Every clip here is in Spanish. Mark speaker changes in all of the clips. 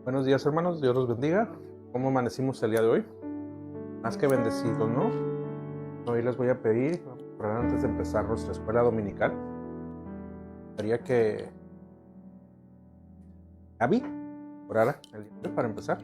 Speaker 1: Buenos días, hermanos, Dios los bendiga. ¿Cómo amanecimos el día de hoy? Más que bendecidos, ¿no? Hoy les voy a pedir, antes de empezar nuestra escuela dominical, quería que Gaby orara el día de hoy para empezar.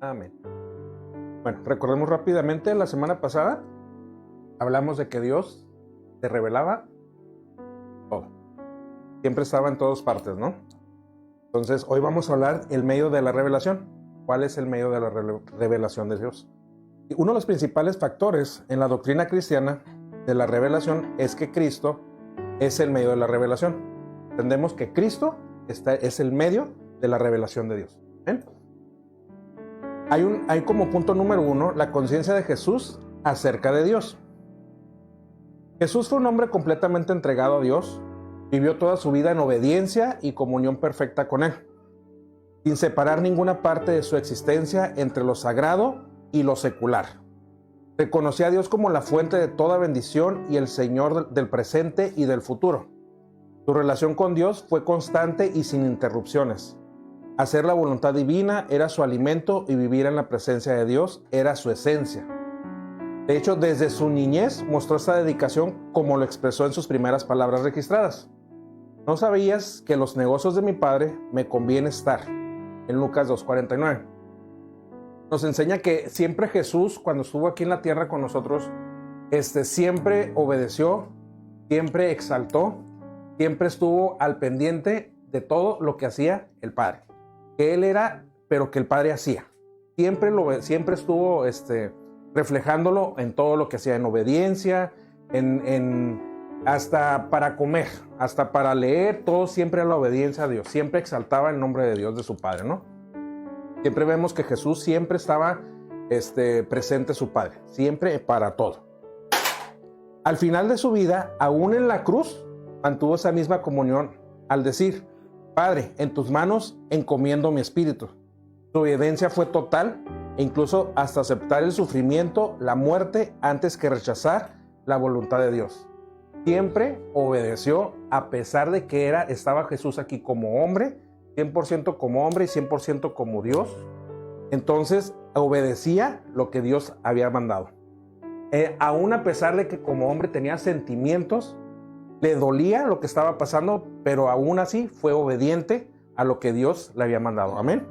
Speaker 1: Amén. Bueno, recordemos rápidamente, la semana pasada hablamos de que Dios te revelaba todo. Siempre estaba en todas partes, ¿no? Entonces, hoy vamos a hablar el medio de la revelación. ¿Cuál es el medio de la revelación de Dios? Y uno de los principales factores en la doctrina cristiana de la revelación es que Cristo es el medio de la revelación. Entendemos que Cristo es el medio de la revelación de Dios. ¿Ven? Hay como punto número uno la conciencia de Jesús acerca de Dios. Jesús fue un hombre completamente entregado a Dios, vivió toda su vida en obediencia y comunión perfecta con Él, sin separar ninguna parte de su existencia entre lo sagrado y lo secular. Reconocía a Dios como la fuente de toda bendición y el Señor del presente y del futuro. Su relación con Dios fue constante y sin interrupciones. Hacer la voluntad divina era su alimento y vivir en la presencia de Dios era su esencia. De hecho, desde su niñez mostró esta dedicación como lo expresó en sus primeras palabras registradas. ¿No sabías que en los negocios de mi padre me conviene estar? En Lucas 2:49. Nos enseña que siempre Jesús, cuando estuvo aquí en la tierra con nosotros, siempre obedeció, siempre exaltó, siempre estuvo al pendiente de todo lo que hacía el Padre. Que Él era, pero que el Padre hacía. Siempre estuvo reflejándolo en todo lo que hacía, en obediencia, hasta para comer, hasta para leer, todo siempre a la obediencia a Dios. Siempre exaltaba el nombre de Dios, de su Padre, ¿no? Siempre vemos que Jesús siempre estaba presente su Padre, siempre para todo. Al final de su vida, aún en la cruz, mantuvo esa misma comunión al decir: Padre, en tus manos encomiendo mi espíritu. Su obediencia fue total e incluso hasta aceptar el sufrimiento, la muerte, antes que rechazar la voluntad de Dios. Siempre obedeció a pesar de que estaba Jesús aquí como hombre, 100% como hombre y 100% como Dios. Entonces obedecía lo que Dios había mandado. Aún a pesar de que como hombre tenía sentimientos, le dolía lo que estaba pasando, pero aún así fue obediente a lo que Dios le había mandado. Amén.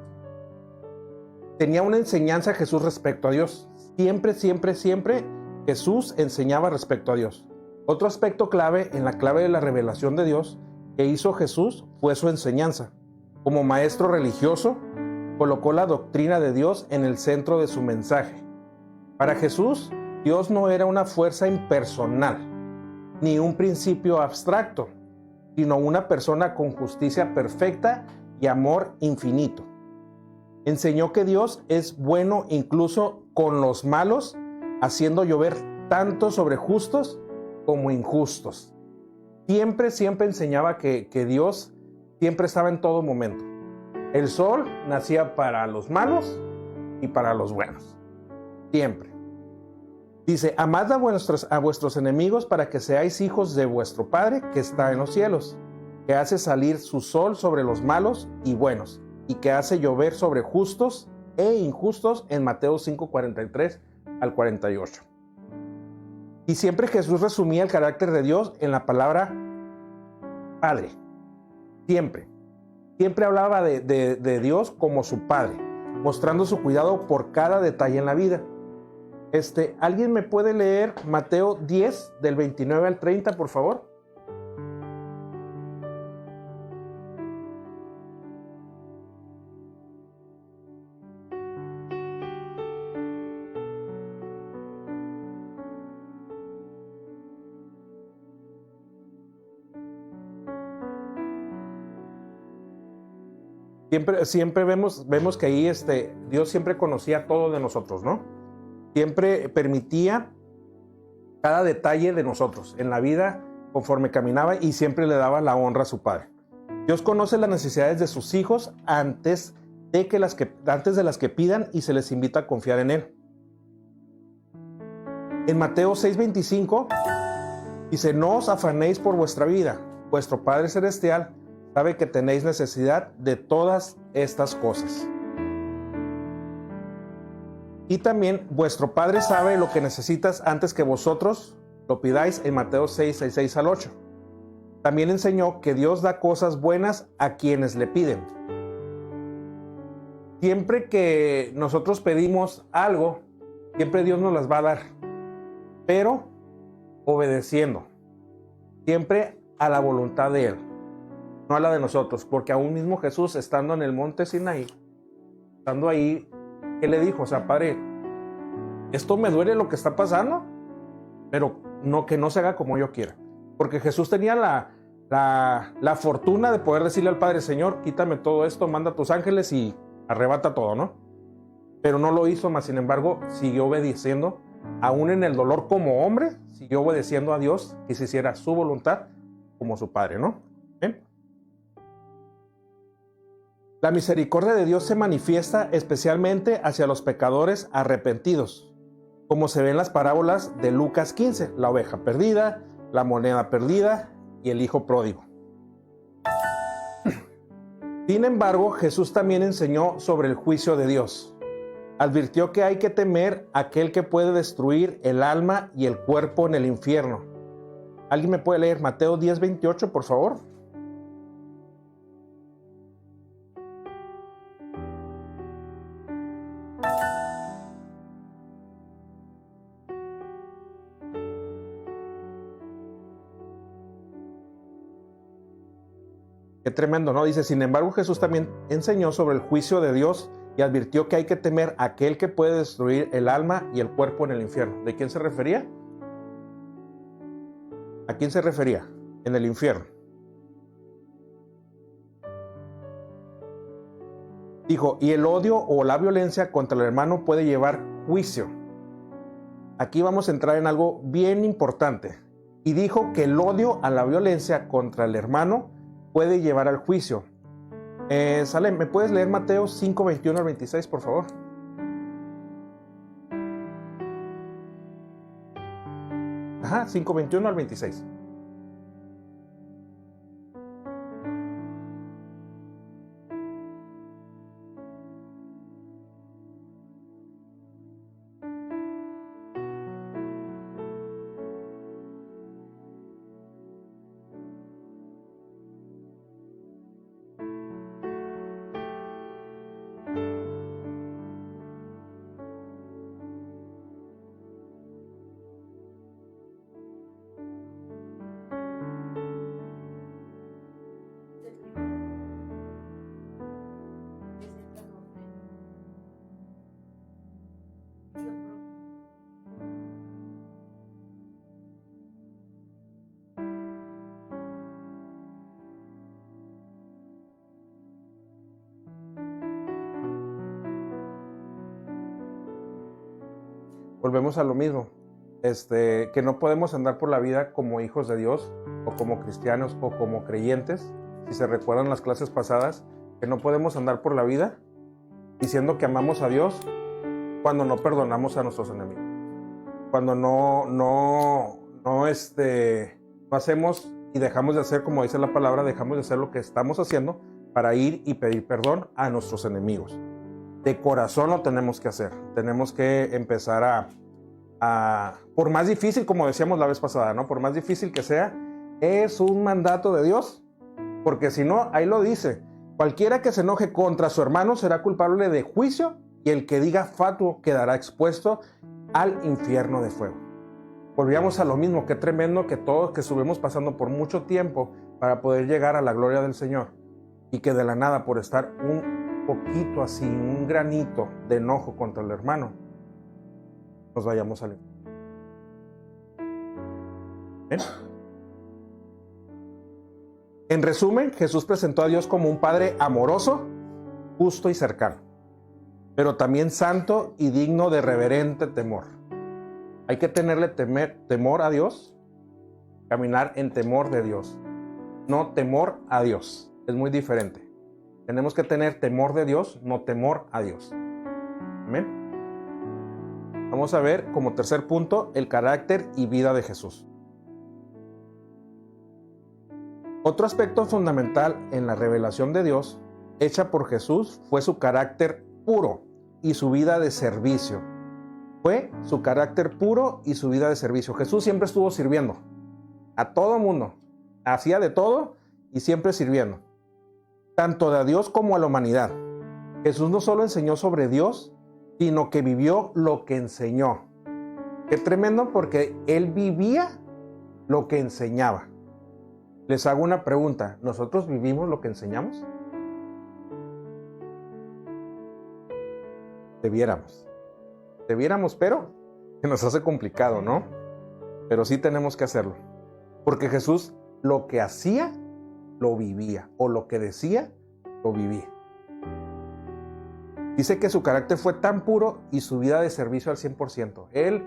Speaker 1: Tenía una enseñanza Jesús respecto a Dios. Siempre Jesús enseñaba respecto a Dios. Otro aspecto clave en la clave de la revelación de Dios que hizo Jesús fue su enseñanza. Como maestro religioso, colocó la doctrina de Dios en el centro de su mensaje. Para Jesús, Dios no era una fuerza impersonal, ni un principio abstracto, sino una persona con justicia perfecta y amor infinito. Enseñó que Dios es bueno incluso con los malos, haciendo llover tanto sobre justos como injustos. Siempre enseñaba que Dios siempre estaba en todo momento. El sol nacía para los malos y para los buenos. Siempre. Dice: amad a vuestros enemigos para que seáis hijos de vuestro Padre que está en los cielos, que hace salir su sol sobre los malos y buenos, y que hace llover sobre justos e injustos, en Mateo 5:43 al 48. Y siempre Jesús resumía el carácter de Dios en la palabra Padre. Siempre hablaba de Dios como su Padre, mostrando su cuidado por cada detalle en la vida. ¿Alguien me puede leer Mateo 10, del 29 al 30, por favor? Siempre vemos que ahí Dios siempre conocía todo de nosotros, ¿no? Siempre permitía cada detalle de nosotros en la vida conforme caminaba y siempre le daba la honra a su Padre. Dios conoce las necesidades de sus hijos antes de las que pidan y se les invita a confiar en Él. En Mateo 6:25 dice: no os afanéis por vuestra vida, vuestro Padre Celestial sabe que tenéis necesidad de todas estas cosas. Y también vuestro Padre sabe lo que necesitas antes que vosotros lo pidáis, en Mateo 6 al 8. También enseñó que Dios da cosas buenas a quienes le piden. Siempre que nosotros pedimos algo, siempre Dios nos las va a dar, pero obedeciendo, siempre a la voluntad de Él, no a la de nosotros, porque aún mismo Jesús, estando en el monte Sinaí, estando ahí, ¿qué le dijo? O sea, Padre, esto me duele lo que está pasando, pero no, que no se haga como yo quiera. Porque Jesús tenía la fortuna de poder decirle al Padre: Señor, quítame todo esto, manda a tus ángeles y arrebata todo, ¿no? Pero no lo hizo, más sin embargo, siguió obedeciendo, aún en el dolor como hombre, siguió obedeciendo a Dios, que se hiciera su voluntad como su Padre, ¿no? ¿Bien? La misericordia de Dios se manifiesta especialmente hacia los pecadores arrepentidos, como se ve en las parábolas de Lucas 15, la oveja perdida, la moneda perdida y el hijo pródigo. Sin embargo, Jesús también enseñó sobre el juicio de Dios. Advirtió que hay que temer a aquel que puede destruir el alma y el cuerpo en el infierno. ¿Alguien me puede leer Mateo 10:28, por favor? Qué tremendo, ¿no? Dice: sin embargo, Jesús también enseñó sobre el juicio de Dios y advirtió que hay que temer a aquel que puede destruir el alma y el cuerpo en el infierno. ¿De quién se refería? ¿A quién se refería? En el infierno. Dijo: y el odio o la violencia contra el hermano puede llevar juicio. Aquí vamos a entrar en algo bien importante. Y dijo que el odio a la violencia contra el hermano puede llevar al juicio. Salem, ¿me puedes leer Mateo 5:21 al 26, por favor? Ajá, 5:21 al 26. Volvemos a lo mismo, que no podemos andar por la vida como hijos de Dios o como cristianos o como creyentes. Si se recuerdan las clases pasadas, que no podemos andar por la vida diciendo que amamos a Dios cuando no perdonamos a nuestros enemigos, cuando no hacemos y dejamos de hacer, como dice la palabra, dejamos de hacer lo que estamos haciendo para ir y pedir perdón a nuestros enemigos. De corazón lo tenemos que hacer. Tenemos que empezar por más difícil, como decíamos la vez pasada, ¿no? Por más difícil que sea, es un mandato de Dios. Porque si no, ahí lo dice: cualquiera que se enoje contra su hermano será culpable de juicio, y el que diga fatuo quedará expuesto al infierno de fuego. Volvíamos a lo mismo. Qué tremendo que todos que estuvimos pasando por mucho tiempo para poder llegar a la gloria del Señor, y que de la nada, por estar un poquito así, un granito de enojo contra el hermano, nos vayamos al infierno. ¿Ven? En resumen, Jesús presentó a Dios como un Padre amoroso justo y cercano, pero también santo y digno de reverente temor. Hay que tenerle temor a Dios, caminar en temor de Dios, no temor a Dios. Es muy diferente. Tenemos que tener temor de Dios, no temor a Dios. Amén. Vamos a ver como tercer punto el carácter y vida de Jesús. Otro aspecto fundamental en la revelación de Dios hecha por Jesús fue su carácter puro y su vida de servicio. Fue su carácter puro y su vida de servicio. Jesús siempre estuvo sirviendo a todo mundo. Hacía de todo y siempre sirviendo, tanto a Dios como a la humanidad. Jesús no solo enseñó sobre Dios, sino que vivió lo que enseñó. Qué tremendo, porque Él vivía lo que enseñaba. Les hago una pregunta. ¿Nosotros vivimos lo que enseñamos? Debiéramos, pero que nos hace complicado, ¿no? Pero sí tenemos que hacerlo. Porque Jesús lo que hacía, lo vivía. O lo que decía, lo vivía. Dice que su carácter fue tan puro y su vida de servicio al 100%. Él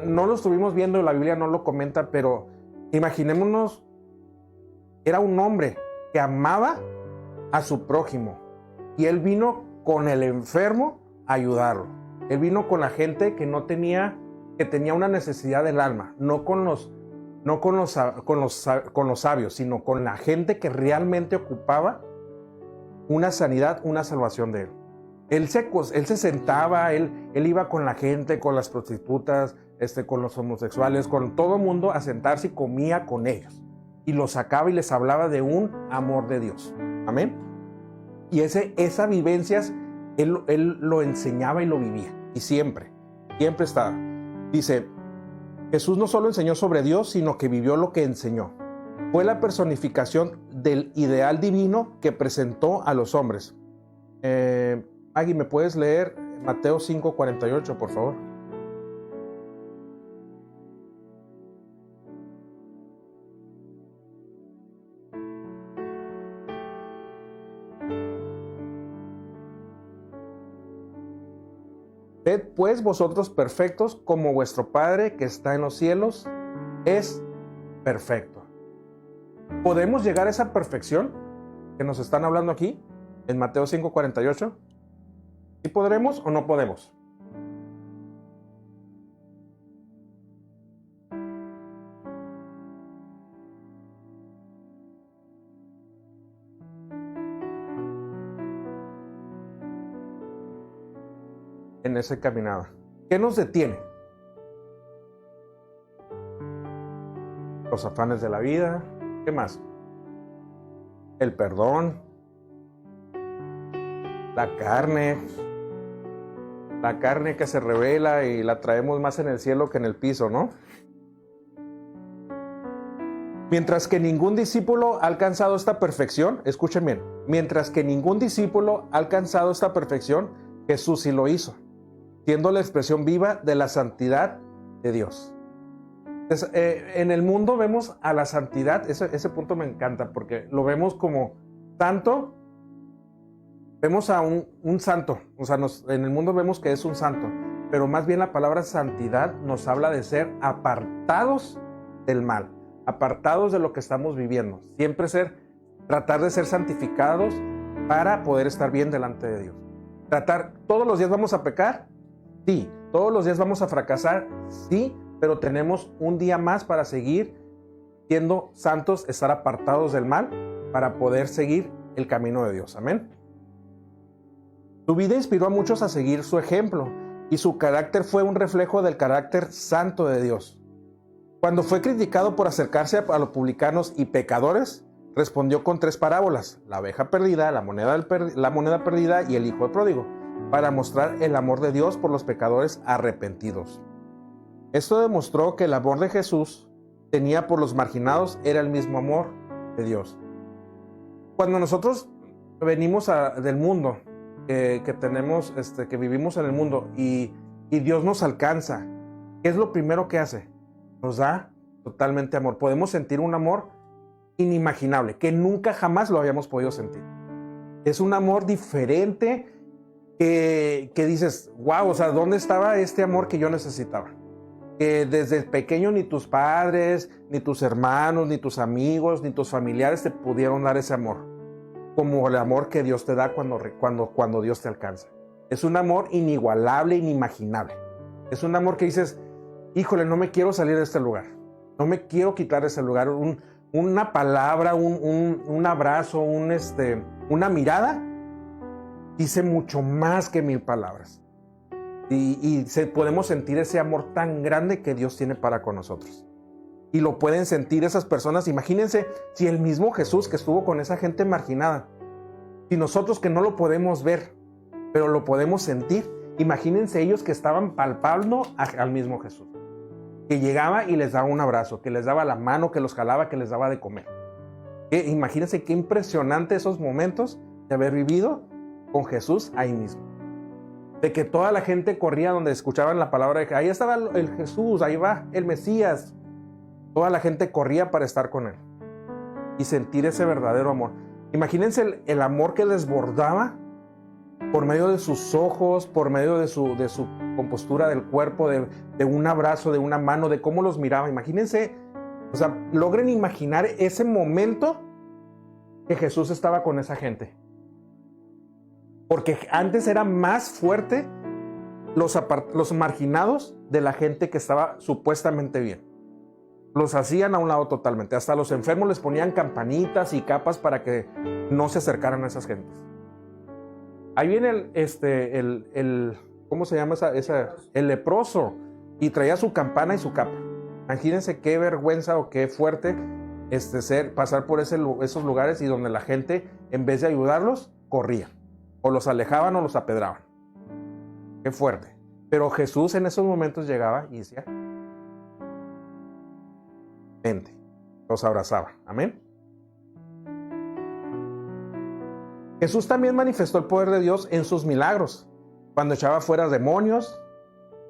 Speaker 1: no lo estuvimos viendo, la Biblia no lo comenta, pero imaginémonos, era un hombre que amaba a su prójimo. Y Él vino con el enfermo a ayudarlo. Él vino con la gente que que tenía una necesidad del alma, no con los sabios, sino con la gente que realmente ocupaba una sanidad, una salvación de él. Él se sentaba, él iba con la gente, con las prostitutas, con los homosexuales, con todo el mundo a sentarse y comía con ellos. Y los sacaba y les hablaba de un amor de Dios. Amén. Y esas vivencias, él lo enseñaba y lo vivía. Y siempre estaba. Dice, Jesús no solo enseñó sobre Dios, sino que vivió lo que enseñó. Fue la personificación del ideal divino que presentó a los hombres. Maggie, ¿me puedes leer Mateo 5:48, por favor? Sed pues vosotros perfectos como vuestro Padre que está en los cielos es perfecto. ¿Podemos llegar a esa perfección que nos están hablando aquí en Mateo 5:48? ¿Sí podremos o no podemos? En ese caminado. ¿Qué nos detiene? Los afanes de la vida. ¿Qué más? El perdón. La carne que se revela y la traemos más en el cielo que en el piso, ¿no? Mientras que ningún discípulo ha alcanzado esta perfección, escuchen bien, mientras que ningún discípulo ha alcanzado esta perfección, Jesús sí lo hizo, siendo la expresión viva de la santidad de Dios. Entonces, en el mundo vemos a la santidad, ese punto me encanta, porque lo vemos como santo. Vemos a un santo, o sea, en el mundo vemos que es un santo, pero más bien la palabra santidad nos habla de ser apartados del mal, apartados de lo que estamos viviendo. Siempre tratar de ser santificados para poder estar bien delante de Dios. ¿Todos los días vamos a pecar? Sí. ¿Todos los días vamos a fracasar? Sí, pero tenemos un día más para seguir siendo santos, estar apartados del mal, para poder seguir el camino de Dios. Amén. Su vida inspiró a muchos a seguir su ejemplo y su carácter fue un reflejo del carácter santo de Dios. Cuando fue criticado por acercarse a los publicanos y pecadores, respondió con 3 parábolas: la oveja perdida, la moneda perdida y el hijo pródigo, para mostrar el amor de Dios por los pecadores arrepentidos. Esto demostró que el amor de Jesús tenía por los marginados era el mismo amor de Dios. Cuando nosotros venimos del mundo, que tenemos, que vivimos en el mundo y Dios nos alcanza, ¿qué es lo primero que hace? Nos da totalmente amor. Podemos sentir un amor inimaginable, que nunca jamás lo habíamos podido sentir. Es un amor diferente que dices, wow, o sea, ¿dónde estaba este amor que yo necesitaba? Que desde pequeño ni tus padres, ni tus hermanos, ni tus amigos, ni tus familiares te pudieron dar ese amor, como el amor que Dios te da cuando Dios te alcanza. Es un amor inigualable, inimaginable. Es un amor que dices, híjole, no me quiero salir de este lugar, no me quiero quitar de ese lugar. Una palabra, un abrazo, una mirada, dice mucho más que 1000 palabras. Y podemos sentir ese amor tan grande que Dios tiene para con nosotros. Y lo pueden sentir esas personas. Imagínense si el mismo Jesús que estuvo con esa gente marginada, si nosotros que no lo podemos ver, pero lo podemos sentir, imagínense ellos que estaban palpando al mismo Jesús, que llegaba y les daba un abrazo, que les daba la mano, que los jalaba, que les daba de comer. Imagínense qué impresionante esos momentos de haber vivido con Jesús ahí mismo. De que toda la gente corría donde escuchaban la palabra de que ahí estaba el Jesús, ahí va el Mesías. Toda la gente corría para estar con él y sentir ese verdadero amor. Imagínense el amor que desbordaba por medio de sus ojos, por medio de su compostura del cuerpo, de un abrazo, de una mano, de cómo los miraba. Imagínense, o sea, logren imaginar ese momento que Jesús estaba con esa gente. Porque antes era más fuerte los marginados de la gente que estaba supuestamente bien. Los hacían a un lado totalmente. Hasta los enfermos les ponían campanitas y capas para que no se acercaran a esas gentes. Ahí viene ¿cómo se llama el leproso, y traía su campana y su capa. Imagínense qué vergüenza o qué fuerte pasar por esos lugares y donde la gente, en vez de ayudarlos, corría. O los alejaban o los apedraban. Qué fuerte. Pero Jesús en esos momentos llegaba y decía, vente. Los abrazaba. Amén. Jesús también manifestó el poder de Dios en sus milagros. Cuando echaba fuera demonios,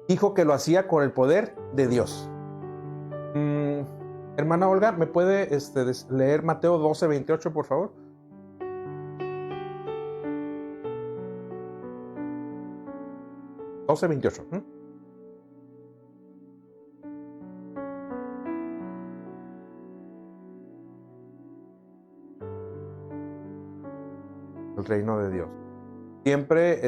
Speaker 1: dijo que lo hacía con el poder de Dios. Hermana Olga, ¿me puede leer Mateo 12:28, por favor? ¿12:28? El reino de Dios. Siempre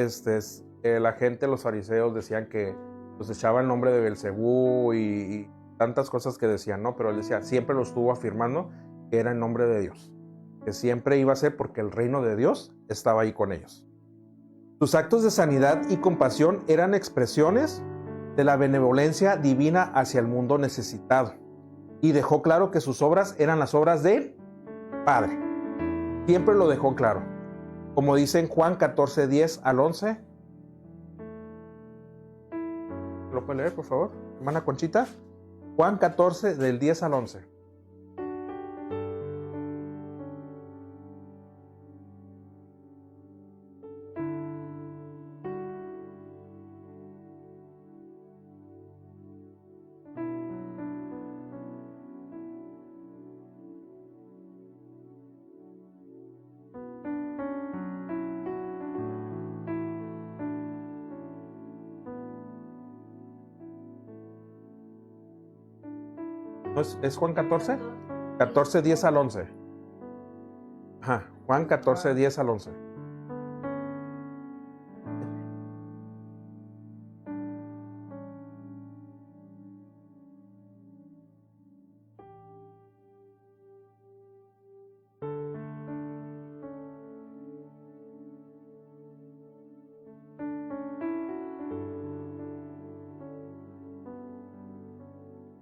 Speaker 1: la gente, los fariseos decían que los echaba el nombre de Belcebú y tantas cosas que decían, ¿no? Pero él decía, siempre lo estuvo afirmando que era en nombre de Dios, que siempre iba a ser porque el reino de Dios estaba ahí con ellos. Sus actos de sanidad y compasión eran expresiones de la benevolencia divina hacia el mundo necesitado, y dejó claro que sus obras eran las obras del Padre. Siempre lo dejó claro. Como dice en Juan 14:10 al 11. ¿Lo puede leer, por favor, hermana Conchita? Juan 14, del 10 al 11. ¿Es Juan 14? 14, 10 al 11. Ajá, Juan 14, 10 al 11.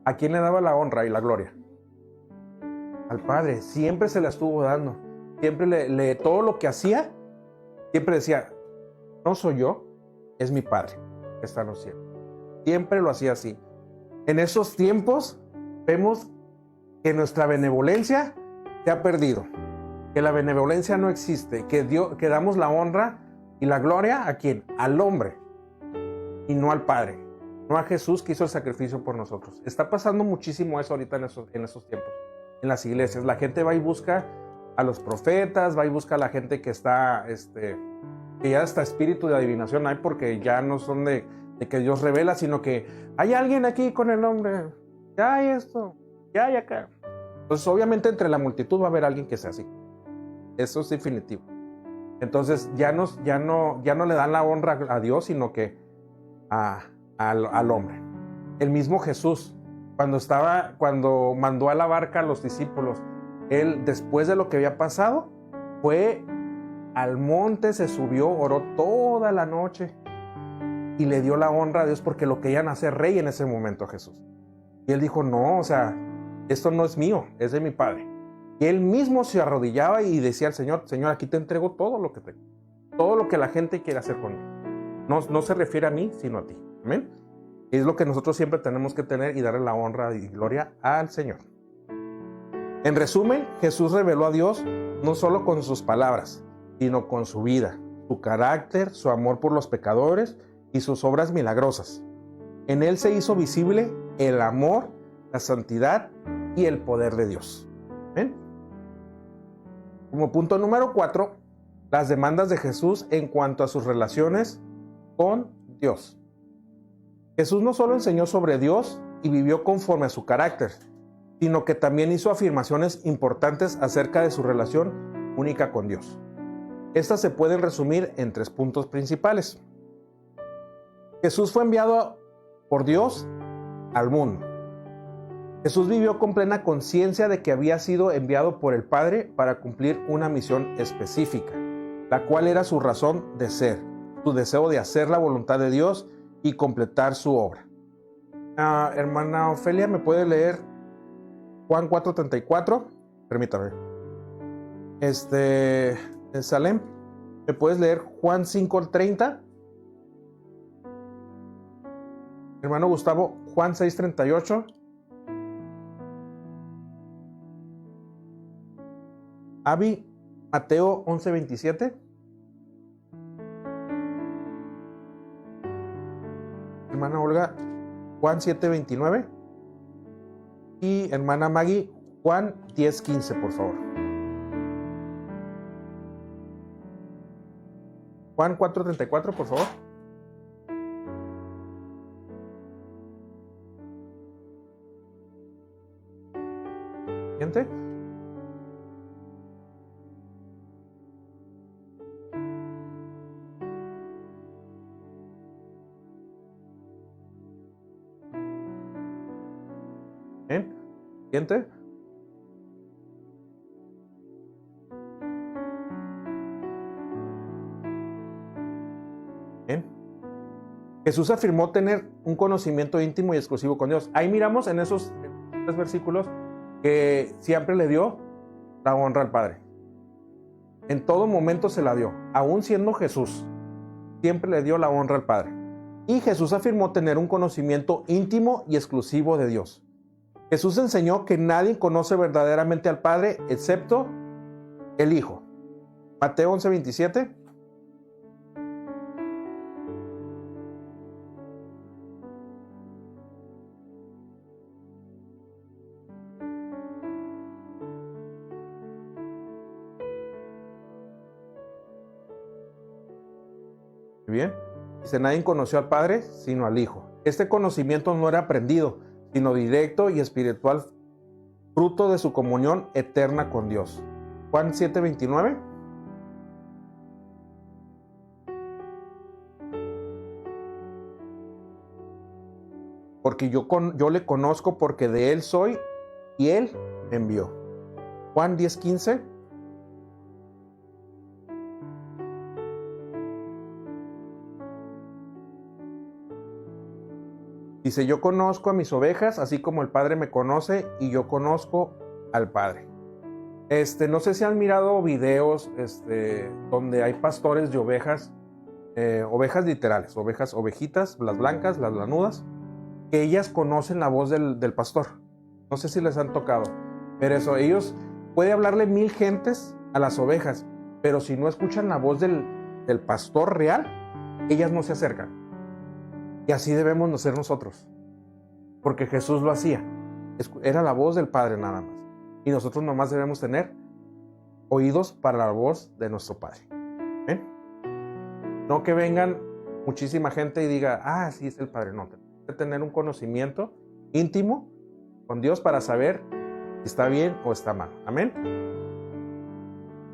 Speaker 1: ¿A quién le daba la honra y la gloria? Al Padre. Siempre se la estuvo dando. Siempre todo lo que hacía, siempre decía, no soy yo, es mi Padre que está en los cielos. Siempre lo hacía así. En esos tiempos vemos que nuestra benevolencia se ha perdido, que la benevolencia no existe, que damos la honra y la gloria ¿a quién? Al hombre y no al Padre. No a Jesús que hizo el sacrificio por nosotros. Está pasando muchísimo eso ahorita en esos tiempos. En las iglesias. La gente va y busca a los profetas, va y busca a la gente que está, que ya hasta espíritu de adivinación hay, porque ya no son de que Dios revela, sino que hay alguien aquí con el nombre, ya hay esto, ya hay acá. Entonces obviamente entre la multitud va a haber alguien que sea así. Eso es definitivo. Entonces ya no le dan la honra a Dios, sino que al hombre. El mismo Jesús, cuando mandó a la barca a los discípulos, él, después de lo que había pasado, fue al monte, se subió, oró toda la noche y le dio la honra a Dios, porque lo querían hacer rey en ese momento a Jesús. Y él dijo, no, o sea, esto no es mío, es de mi Padre. Y él mismo se arrodillaba y decía al Señor, Señor, aquí te entrego todo lo que tengo, todo lo que la gente quiere hacer conmigo. No se refiere a mí, sino a ti. Amén. Es lo que nosotros siempre tenemos que tener y darle la honra y gloria al Señor. En resumen, Jesús reveló a Dios no solo con sus palabras, sino con su vida, su carácter, su amor por los pecadores y sus obras milagrosas. En él se hizo visible el amor, la santidad y el poder de Dios. ¿Ven? Como punto número 4, las demandas de Jesús en cuanto a sus relaciones con Dios. Jesús no solo enseñó sobre Dios y vivió conforme a su carácter, sino que también hizo afirmaciones importantes acerca de su relación única con Dios. Estas se pueden resumir en 3 puntos principales. Jesús fue enviado por Dios al mundo. Jesús vivió con plena conciencia de que había sido enviado por el Padre para cumplir una misión específica, la cual era su razón de ser, su deseo de hacer la voluntad de Dios y completar su obra. Hermana Ofelia, ¿me puede leer Juan 4:34? Permítame. Salem, ¿me puedes leer Juan 5:30? Hermano Gustavo, Juan 6:38. Abby, Mateo 11:27. Hermana Olga, Juan 7:29. Y hermana Maggie, Juan 10:15, por favor. Juan 4:34, por favor. Siguiente. Bien. Siguiente. Bien. Jesús afirmó tener un conocimiento íntimo y exclusivo con Dios. Ahí miramos en esos 3 versículos que siempre le dio la honra al Padre. En todo momento se la dio, aún siendo Jesús, siempre le dio la honra al Padre. Y Jesús afirmó tener un conocimiento íntimo y exclusivo de Dios. Jesús enseñó que nadie conoce verdaderamente al Padre excepto el Hijo. Mateo 11:27. Bien. Dice, nadie conoció al Padre sino al Hijo. Este conocimiento no era aprendido, sino directo y espiritual, fruto de su comunión eterna con Dios. Juan 7:29. Porque yo le conozco, porque de él soy y él me envió. Juan 10:15. Dice, yo conozco a mis ovejas, así como el Padre me conoce y yo conozco al Padre. No sé si han mirado videos donde hay pastores de ovejas, ovejas literales, ovejitas, las blancas, las lanudas, que ellas conocen la voz del pastor. No sé si les han tocado, pero eso, ellos puede hablarle 1000 gentes a las ovejas, pero si no escuchan la voz del pastor real, ellas no se acercan. Y así debemos de ser nosotros, porque Jesús lo hacía. Era la voz del Padre nada más. Y nosotros nomás debemos tener oídos para la voz de nuestro Padre. ¿Ven? No que vengan muchísima gente y diga, ah, sí es el Padre. No, tenemos que tener un conocimiento íntimo con Dios para saber si está bien o está mal. Amén.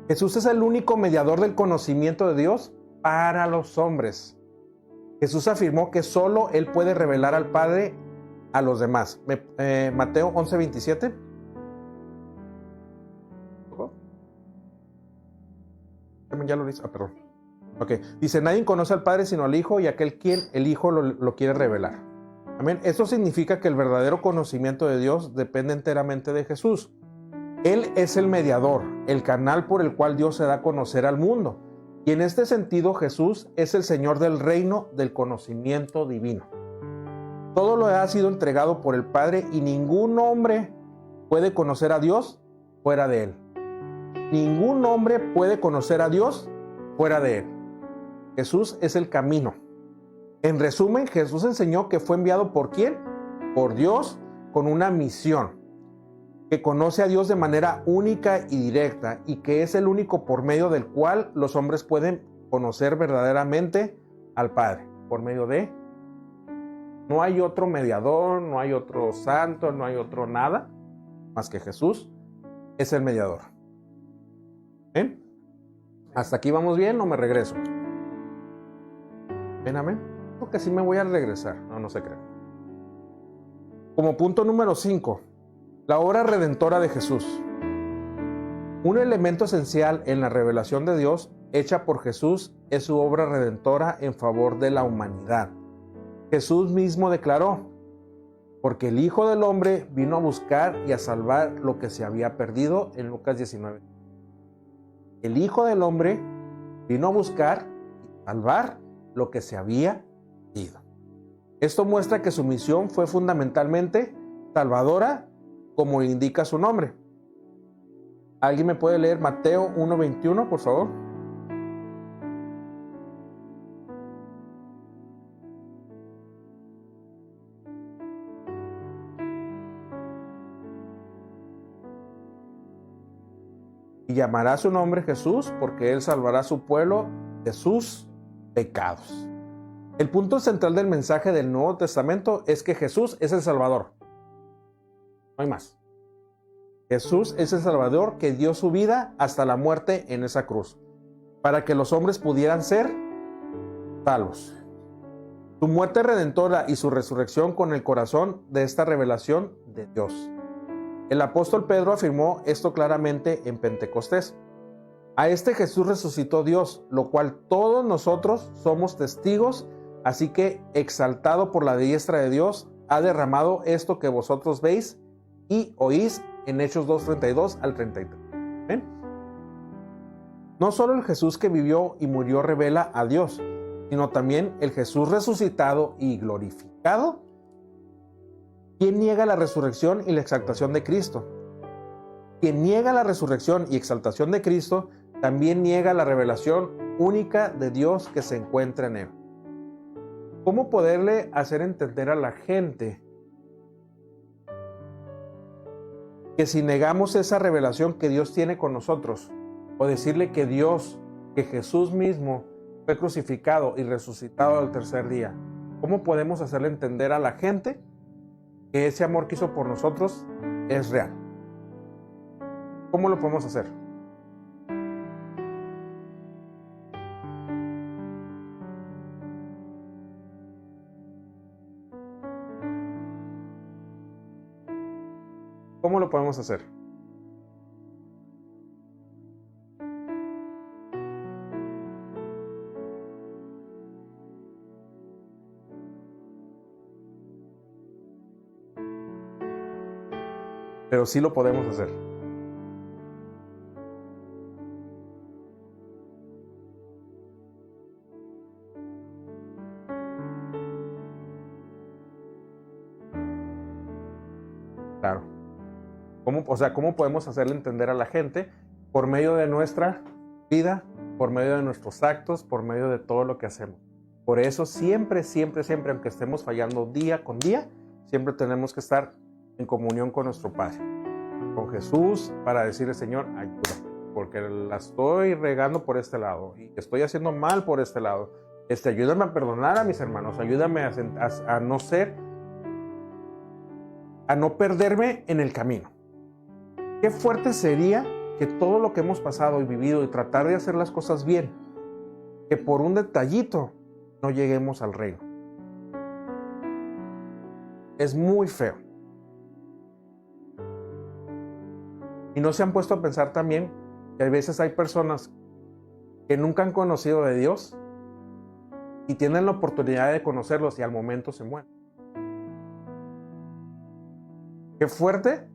Speaker 1: Jesús es el único mediador del conocimiento de Dios para los hombres. Jesús afirmó que solo Él puede revelar al Padre a los demás. Mateo 11:27. Ya lo dice. Ah, perdón. Ok. Dice, nadie conoce al Padre sino al Hijo y aquel quien el Hijo lo quiere revelar. Amén. Esto significa que el verdadero conocimiento de Dios depende enteramente de Jesús. Él es el mediador, el canal por el cual Dios se da a conocer al mundo. Y en este sentido, Jesús es el Señor del reino del conocimiento divino. Todo lo ha sido entregado por el Padre y ningún hombre puede conocer a Dios fuera de Él. Ningún hombre puede conocer a Dios fuera de Él. Jesús es el camino. En resumen, Jesús enseñó que fue enviado ¿por quién? Por Dios con una misión, que conoce a Dios de manera única y directa y que es el único por medio del cual los hombres pueden conocer verdaderamente al Padre, por medio de... No hay otro mediador, no hay otro santo, no hay otro nada, más que Jesús es el mediador. ¿Ven? ¿Hasta aquí vamos bien o me regreso? ¿Ven, amén? Porque sí me voy a regresar, no se crean. Como punto número 5, la obra redentora de Jesús. Un elemento esencial en la revelación de Dios hecha por Jesús es su obra redentora en favor de la humanidad. Jesús mismo declaró, porque el Hijo del Hombre vino a buscar y a salvar lo que se había perdido en Lucas 19. El Hijo del Hombre vino a buscar y salvar lo que se había perdido. Esto muestra que su misión fue fundamentalmente salvadora, como indica su nombre. ¿Alguien me puede leer Mateo 1:21, por favor? Y llamará su nombre Jesús, porque Él salvará a su pueblo de sus pecados. El punto central del mensaje del Nuevo Testamento es que Jesús es el Salvador. No hay más. Jesús es el Salvador que dio su vida hasta la muerte en esa cruz, para que los hombres pudieran ser salvos. Su muerte redentora y su resurrección con el corazón de esta revelación de Dios. El apóstol Pedro afirmó esto claramente en Pentecostés. A este Jesús resucitó Dios, lo cual todos nosotros somos testigos, así que exaltado por la diestra de Dios, ha derramado esto que vosotros veis y oís en Hechos 2:32 al 33. ¿Ven? No solo el Jesús que vivió y murió revela a Dios, sino también el Jesús resucitado y glorificado. ¿Quién niega la resurrección y la exaltación de Cristo? Quien niega la resurrección y exaltación de Cristo, también niega la revelación única de Dios que se encuentra en Él. ¿Cómo poderle hacer entender a la gente que si negamos esa revelación que Dios tiene con nosotros, o decirle que Dios, que Jesús mismo fue crucificado y resucitado al tercer día, cómo podemos hacerle entender a la gente que ese amor que hizo por nosotros es real? ¿Cómo lo podemos hacer? ¿Cómo lo podemos hacer? Pero sí lo podemos hacer. Claro. ¿Cómo podemos hacerle entender a la gente? Por medio de nuestra vida, por medio de nuestros actos, por medio de todo lo que hacemos. Por eso siempre, aunque estemos fallando día con día, siempre tenemos que estar en comunión con nuestro Padre, con Jesús, para decirle, Señor, ayúdame. porque la estoy regando por este lado y estoy haciendo mal por este lado. Ayúdame a perdonar a mis hermanos, ayúdame a no perderme en el camino. Qué fuerte sería que todo lo que hemos pasado y vivido y tratar de hacer las cosas bien, que por un detallito no lleguemos al reino. Es muy feo. Y no se han puesto a pensar también que a veces hay personas que nunca han conocido de Dios y tienen la oportunidad de conocerlos y al momento se mueren. Qué fuerte.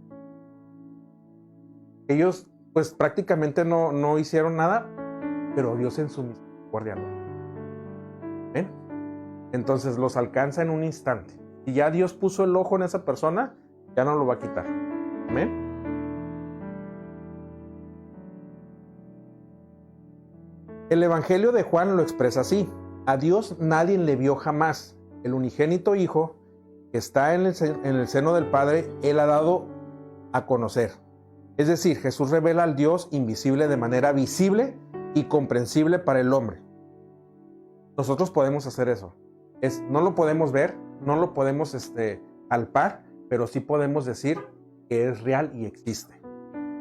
Speaker 1: Ellos pues prácticamente no hicieron nada, pero Dios en su misericordia lo hace. ¿Ven? Entonces los alcanza en un instante. Y ya Dios puso el ojo en esa persona, ya no lo va a quitar. ¿Amén? El Evangelio de Juan lo expresa así: a Dios nadie le vio jamás. El unigénito Hijo que está en el seno del Padre, Él ha dado a conocer. Es decir, Jesús revela al Dios invisible de manera visible y comprensible para el hombre. Nosotros podemos hacer eso. No lo podemos ver, no lo podemos palpar, pero sí podemos decir que es real y existe.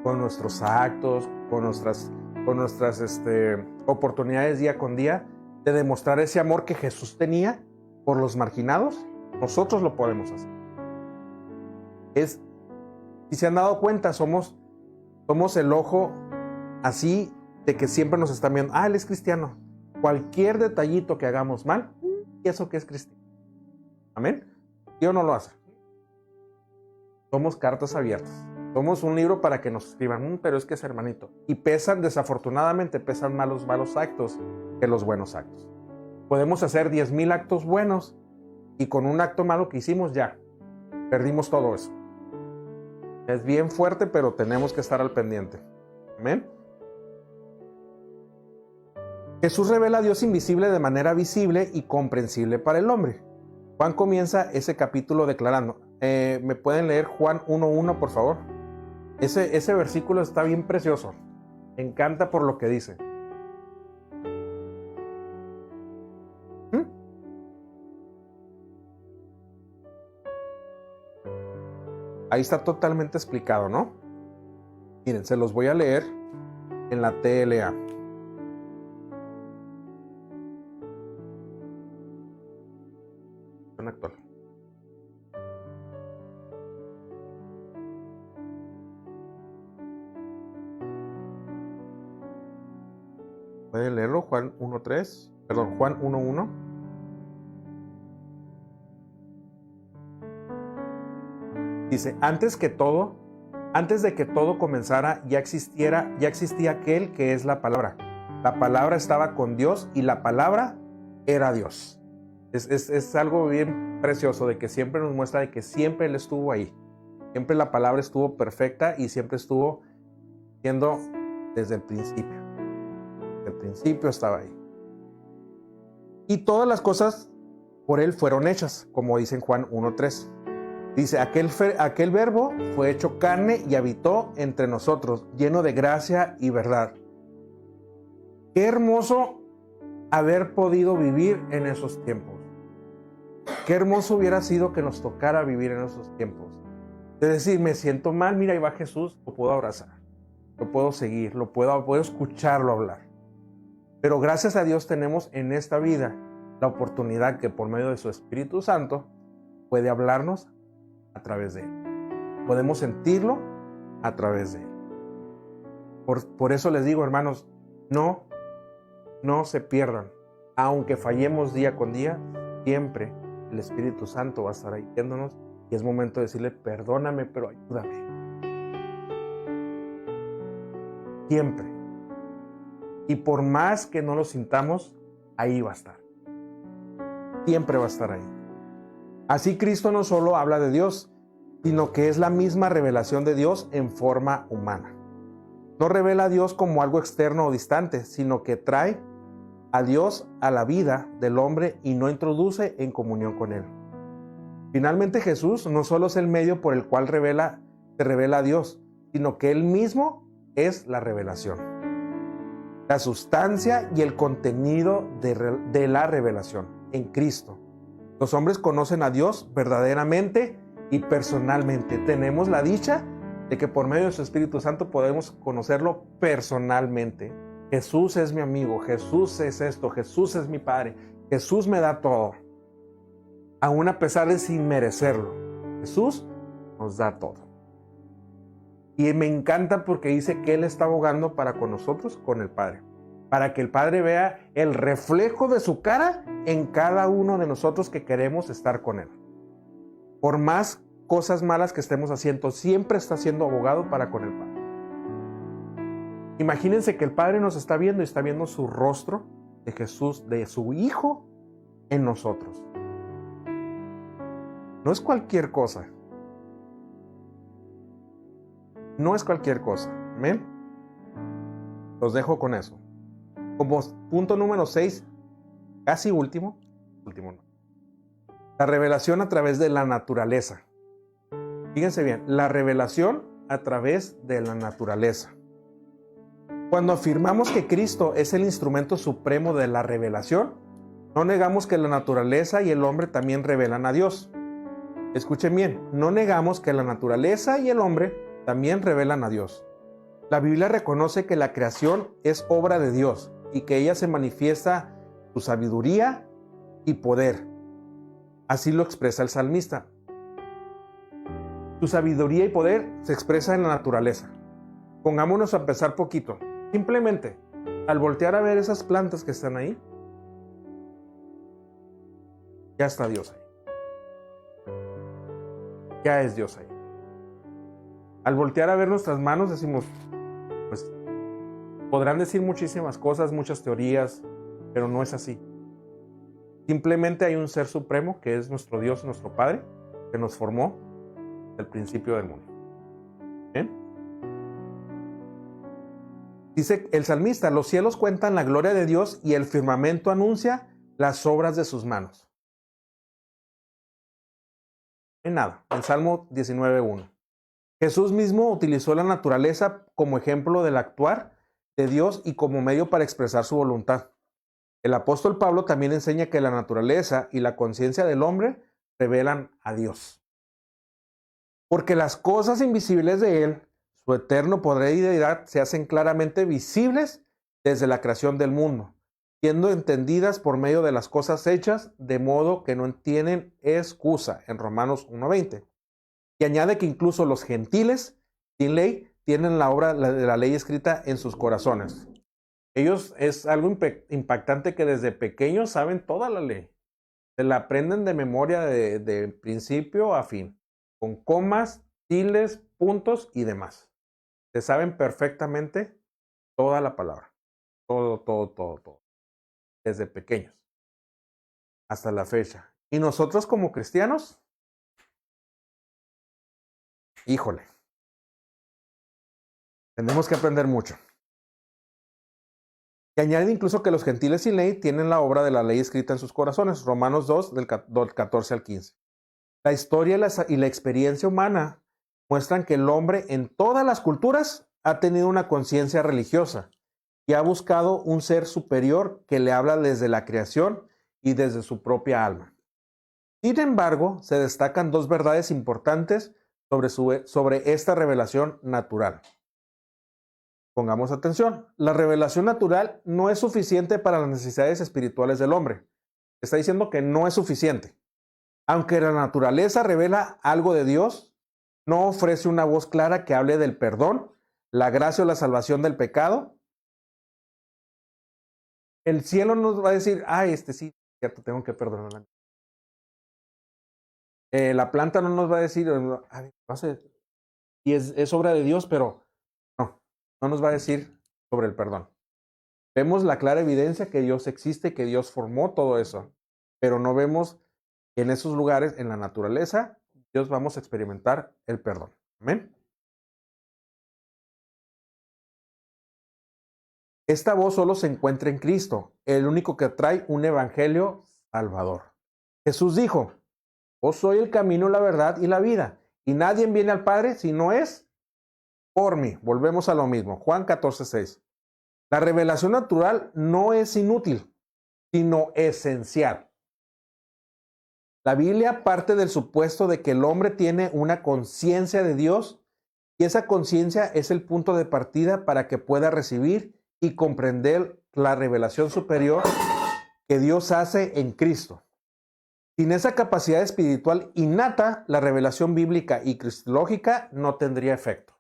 Speaker 1: Con nuestros actos, con nuestras oportunidades día con día de demostrar ese amor que Jesús tenía por los marginados, nosotros lo podemos hacer. Si se han dado cuenta, somos el ojo así de que siempre nos están viendo. Él es cristiano. Cualquier detallito que hagamos mal, ¿y eso que es cristiano? ¿Amén? Dios no lo hace. Somos cartas abiertas. Somos un libro para que nos escriban, pero es que es hermanito. Y desafortunadamente pesan más los malos actos que los buenos actos. Podemos hacer 10,000 actos buenos y con un acto malo que hicimos ya perdimos todo eso. Es bien fuerte, pero tenemos que estar al pendiente. Amén. Jesús revela a Dios invisible de manera visible y comprensible para el hombre. Juan comienza ese capítulo declarando. ¿Me pueden leer Juan 1:1, por favor? Ese versículo está bien precioso. Me encanta por lo que dice. Ahí está totalmente explicado, ¿no? Miren, se los voy a leer en la TLA. Actual. ¿Pueden leerlo? Juan 1:3. Perdón, Juan 1:1. Dice, antes de que todo comenzara, ya existía aquel que es la palabra. La palabra estaba con Dios y la palabra era Dios. Es algo bien precioso de que siempre nos muestra de que siempre Él estuvo ahí. Siempre la palabra estuvo perfecta y siempre estuvo siendo desde el principio. Desde el principio estaba ahí. Y todas las cosas por Él fueron hechas, como dice en Juan 1:3. Dice, aquel verbo fue hecho carne y habitó entre nosotros, lleno de gracia y verdad. Qué hermoso haber podido vivir en esos tiempos. Qué hermoso hubiera sido que nos tocara vivir en esos tiempos. Es decir, me siento mal, mira, ahí va Jesús, lo puedo abrazar, lo puedo seguir, puedo escucharlo hablar. Pero gracias a Dios tenemos en esta vida la oportunidad que por medio de su Espíritu Santo puede hablarnos a través de Él. Podemos sentirlo a través de Él. Por eso les digo, hermanos, no se pierdan. Aunque fallemos día con día, siempre el Espíritu Santo va a estar ahí viéndonos y es momento de decirle, perdóname, pero ayúdame. Siempre. Y por más que no lo sintamos, ahí va a estar. Siempre va a estar ahí. Así Cristo no solo habla de Dios, sino que es la misma revelación de Dios en forma humana. No revela a Dios como algo externo o distante, sino que trae a Dios a la vida del hombre y no introduce en comunión con Él. Finalmente Jesús no solo es el medio por el cual se revela a Dios, sino que Él mismo es la revelación. La sustancia y el contenido de la revelación en Cristo. Los hombres conocen a Dios verdaderamente y personalmente. Tenemos la dicha de que por medio de su Espíritu Santo podemos conocerlo personalmente. Jesús es mi amigo, Jesús es esto, Jesús es mi Padre, Jesús me da todo. Aún a pesar de sin merecerlo, Jesús nos da todo. Y me encanta porque dice que Él está abogando para con nosotros, con el Padre. Para que el Padre vea el reflejo de su cara en cada uno de nosotros que queremos estar con Él. Por más cosas malas que estemos haciendo, siempre está siendo abogado para con el Padre. Imagínense que el Padre nos está viendo y está viendo su rostro de Jesús, de su Hijo en nosotros. No es cualquier cosa. No es cualquier cosa. Amén. Los dejo con eso. Como punto número 6, casi último no. La revelación a través de la naturaleza. Fíjense bien, la revelación a través de la naturaleza. Cuando afirmamos que Cristo es el instrumento supremo de la revelación, no negamos que la naturaleza y el hombre también revelan a Dios. Escuchen bien, no negamos que la naturaleza y el hombre también revelan a Dios. La Biblia reconoce que la creación es obra de Dios y que ella se manifiesta su sabiduría y poder. Así lo expresa el salmista. Su sabiduría y poder se expresa en la naturaleza. Pongámonos a pensar poquito. Simplemente, al voltear a ver esas plantas que están ahí, ya está Dios ahí. Ya es Dios ahí. Al voltear a ver nuestras manos decimos, pues, podrán decir muchísimas cosas, muchas teorías, pero no es así. Simplemente hay un ser supremo que es nuestro Dios, nuestro Padre, que nos formó desde el principio del mundo. ¿Bien? Dice el salmista, los cielos cuentan la gloria de Dios y el firmamento anuncia las obras de sus manos. En nada, en Salmo 19:1. Jesús mismo utilizó la naturaleza como ejemplo del actuar de Dios y como medio para expresar su voluntad. El apóstol Pablo también enseña que la naturaleza y la conciencia del hombre revelan a Dios. Porque las cosas invisibles de Él, su eterno poder y deidad, se hacen claramente visibles desde la creación del mundo, siendo entendidas por medio de las cosas hechas, de modo que no tienen excusa, en Romanos 1:20. Y añade que incluso los gentiles, sin ley, tienen la obra de la ley escrita en sus corazones. Ellos es algo impactante que desde pequeños saben toda la ley. Se la aprenden de memoria de principio a fin, con comas, tildes, puntos y demás. Se saben perfectamente toda la palabra. Todo. Desde pequeños hasta la fecha. Y nosotros como cristianos, híjole, tenemos que aprender mucho. Y añade incluso que los gentiles sin ley tienen la obra de la ley escrita en sus corazones. Romanos 2, del 14 al 15. La historia y la experiencia humana muestran que el hombre en todas las culturas ha tenido una conciencia religiosa y ha buscado un ser superior que le habla desde la creación y desde su propia alma. Sin embargo, se destacan dos verdades importantes sobre esta revelación natural. Pongamos atención, la revelación natural no es suficiente para las necesidades espirituales del hombre. Está diciendo que no es suficiente. Aunque la naturaleza revela algo de Dios, no ofrece una voz clara que hable del perdón, la gracia o la salvación del pecado. El cielo nos va a decir, sí, cierto, tengo que perdonar. La planta no nos va a decir, no sé, y es obra de Dios, pero no nos va a decir sobre el perdón. Vemos la clara evidencia que Dios existe, que Dios formó todo eso, pero no vemos en esos lugares, en la naturaleza, Dios vamos a experimentar el perdón. Amén. Esta voz solo se encuentra en Cristo, el único que trae un evangelio salvador. Jesús dijo, yo soy el camino, la verdad y la vida, y nadie viene al Padre si no es por mí. Volvemos a lo mismo. Juan 14:6. La revelación natural no es inútil, sino esencial. La Biblia parte del supuesto de que el hombre tiene una conciencia de Dios y esa conciencia es el punto de partida para que pueda recibir y comprender la revelación superior que Dios hace en Cristo. Sin esa capacidad espiritual innata, la revelación bíblica y cristológica no tendría efecto.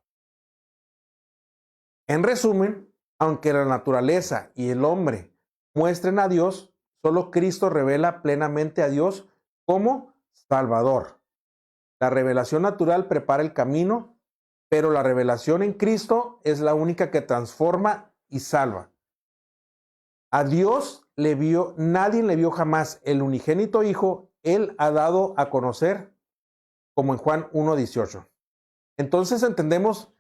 Speaker 1: En resumen, aunque la naturaleza y el hombre muestren a Dios, solo Cristo revela plenamente a Dios como Salvador. La revelación natural prepara el camino, pero la revelación en Cristo es la única que transforma y salva. A Dios nadie le vio jamás. El unigénito Hijo, Él ha dado a conocer, como en Juan 1:18. Entonces entendemos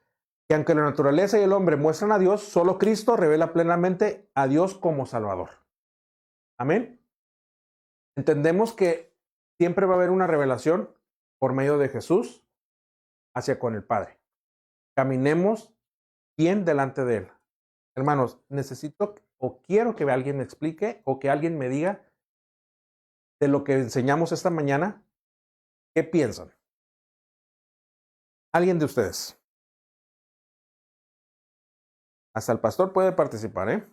Speaker 1: que aunque la naturaleza y el hombre muestran a Dios, solo Cristo revela plenamente a Dios como Salvador. Amén. Entendemos que siempre va a haber una revelación por medio de Jesús hacia con el Padre. Caminemos bien delante de Él. Hermanos, necesito o quiero que alguien me explique o que alguien me diga de lo que enseñamos esta mañana, ¿qué piensan? ¿Alguien de ustedes? Hasta el pastor puede participar, ¿eh?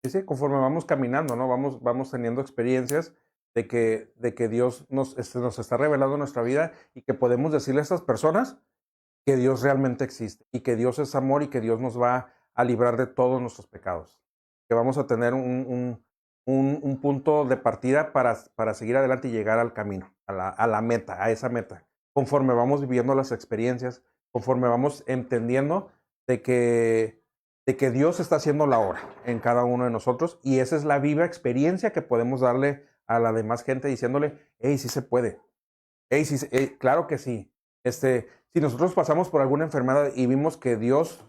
Speaker 1: Sí, conforme vamos caminando, ¿no? Vamos teniendo experiencias de que Dios nos está revelando nuestra vida y que podemos decirle a estas personas que Dios realmente existe y que Dios es amor y que Dios nos va a librar de todos nuestros pecados. Que vamos a tener un punto de partida para seguir adelante y llegar al camino, a la meta, a esa meta. Conforme vamos viviendo las experiencias, conforme vamos entendiendo de que Dios está haciendo la obra en cada uno de nosotros y esa es la viva experiencia que podemos darle a la demás gente diciéndole, hey, sí se puede, hey, sí, claro que sí. Si nosotros pasamos por alguna enfermedad y vimos que Dios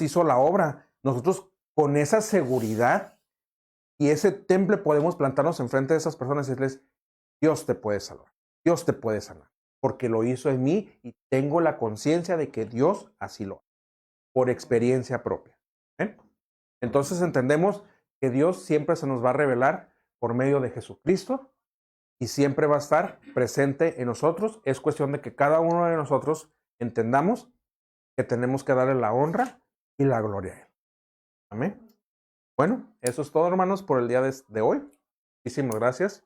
Speaker 1: hizo la obra, nosotros con esa seguridad y ese temple podemos plantarnos enfrente de esas personas y decirles, Dios te puede salvar, Dios te puede sanar, porque lo hizo en mí y tengo la conciencia de que Dios así lo hace, por experiencia propia. ¿Eh? Entonces entendemos que Dios siempre se nos va a revelar por medio de Jesucristo y siempre va a estar presente en nosotros. Es cuestión de que cada uno de nosotros entendamos que tenemos que darle la honra y la gloria a Él. Amén. Bueno, eso es todo, hermanos, por el día de hoy. Muchísimas gracias.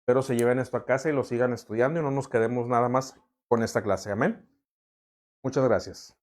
Speaker 1: Espero se lleven esto a casa y lo sigan estudiando y no nos quedemos nada más con esta clase. Amén. Muchas gracias.